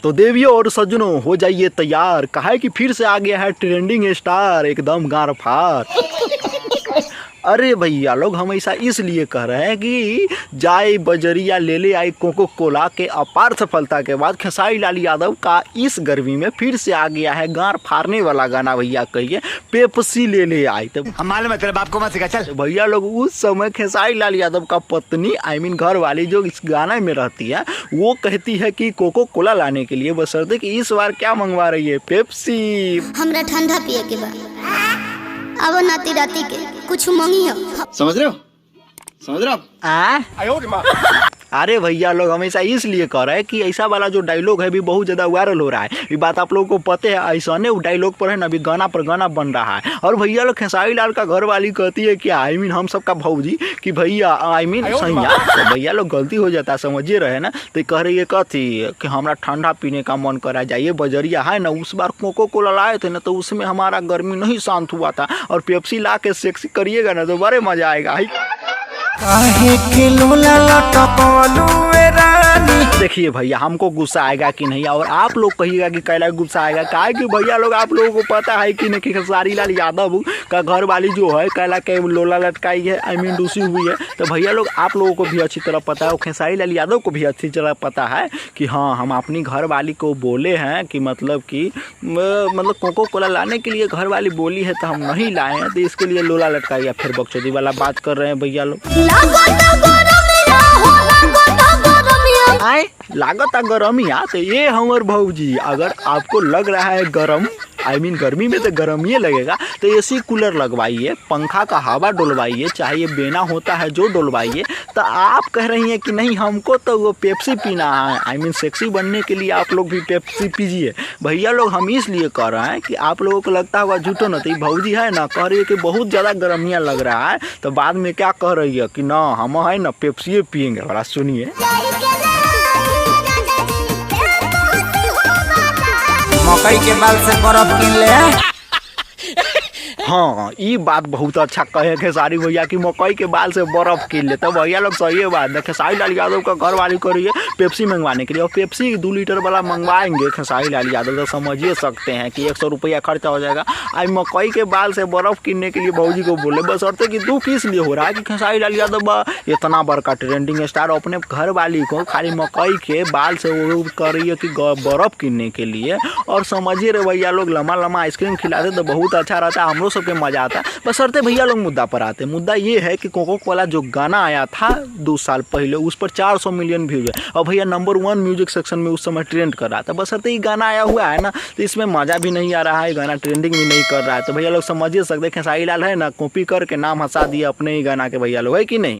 तो देवियों और सज्जनों हो जाइए तैयार, काहे कि फिर से आ गया है ट्रेंडिंग स्टार एकदम गार फार। अरे भैया लोग हमेशा इसलिए कह रहे हैं कि जाए बजरिया ले ले आई कोको कोला के अपार सफलता के बाद खेसारी लाल यादव का इस गर्मी में फिर से आ गया है गार फाड़ने वाला गाना। भैया कहिए पेप्सी ले ले आई। तो हम मालूम है तेरे बाप को मत सिखा चल। भैया लोग उस समय खेसारी लाल यादव का पत्नी घर वाली जो इस गाना में रहती है वो कहती है कि कोको कोला लाने के लिए, बशर्ते कि इस बार क्या मंगवा रही है, पेप्सी। हमरा ठंडा पिए के बा, अब नाती राती के कुछ मंगी हो। समझ रहे हो अरे भैया लोग हमेशा इसलिए कह रहे हैं कि ऐसा वाला जो डायलॉग है भी बहुत ज़्यादा वायरल हो रहा है। ये बात आप लोगों को पता है, ऐसा ने डायलॉग पर है ना अभी गाना पर गाना बन रहा है। और भैया लोग खेसारी लाल का घर वाली कहती है कि हम सबका भौजी कि भैया सैया। तो भैया लोग गलती हो जाता है, समझिए रहे ना। तो कह रही है कथी कि हमारा ठंडा पीने का मन करा, जाइए बजरिया है ना, उस बार कोको कोला लाए थे ना तो उसमें हमारा गर्मी नहीं शांत हुआ था, और पेप्सी ला के सेक्सी करिएगा ना तो बड़े मजा आएगा। देखिए भैया हमको गुस्सा आएगा कि नहीं, और आप लोग कहिएगा कि कैला गुस्सा आएगा। काहे कि भैया लोग आप लोगों को पता है कि नहीं कि खेसारी लाल यादव का घर वाली जो है कैला के लोला लटकाई है, डूसी हुई है। तो भैया लोग आप लोगों को भी अच्छी तरह पता है और खेसारी लाल यादव को भी अच्छी तरह पता है कि हाँ हम अपनी घर वाली को बोले हैं कि मतलब कोको कोला लाने के लिए घर वाली बोली है तो हम नहीं लाए हैं, तो इसके लिए लोला लटकाई है। फिर बकचोदी वाला बात कर रहे हैं भैया लोग। लागत गरमिया तो ये हमर भौजी, अगर आपको लग रहा है गरम गर्मी में तो गर्म ही लगेगा, तो एसी कूलर लगवाइए, पंखा का हवा डुलवाइए, चाहे ये बेना होता है जो डुलवाइए। तो आप कह रही हैं कि नहीं हमको तो वो पेप्सी पीना है, सेक्सी बनने के लिए आप लोग भी पेप्सी पीजिए। भैया लोग हम इसलिए कह रहे हैं कि आप लोगों को लगता होगा झूठो ना, तो भौजी है ना कह रही है कि बहुत ज़्यादा गर्मियाँ लग रहा है, तो बाद में क्या कह रही है कि ना हम है ना पेप्सी पियेंगे। बड़ा सुनिए, मकई के बाल से बर्फ किन ले। हाँ ये बात बहुत अच्छा कहे खेसारी भैया कि मकई के बाल से बर्फ किन ले। तो भैया लोग सही बात है, खेसारी लाल यादव का घर वाली करी है पेप्सी मंगवाने के लिए, और पेप्सी 2 लीटर वाला मंगवाएंगे खेसारी लाल यादव, तो समझिए सकते हैं कि 100 रुपया खर्चा हो जाएगा। आज मकई के बाल से बर्फ किनने के लिए भौजी को बोले, बस अर्थ कि दुख इसलिए हो रहा है कि खेसारी लाल यादव इतना बड़का ट्रेंडिंग स्टार अपने घर वाली को खाली मकई के बाल से वो कर रही है कि बर्फ किनने के लिए। और समझिए रे भैया लोग लम्बा लम्बा आइसक्रीम खिलाते तो बहुत अच्छा रहता, हम लोग सबके मजा आता। बस अर्थ भैया लोग मुद्दा पर आते। मुद्दा ये है कि कोको कोला जो गाना आया था 2 साल पहले उस पर 400 मिलियन व्यूज है, और भैया नंबर 1 म्यूजिक सेक्शन में उस समय ट्रेंड कर रहा था। बस अर्थ ये गाना आया हुआ है ना, तो इसमें मजा भी नहीं आ रहा है, गाना ट्रेंडिंग भी नहीं कर रहा है। तो भैया लोग समझिए सकते खेसारी लाल है ना कॉपी करके नाम हंसा दिया अपने ही गाना के, भैया लोग है कि नहीं।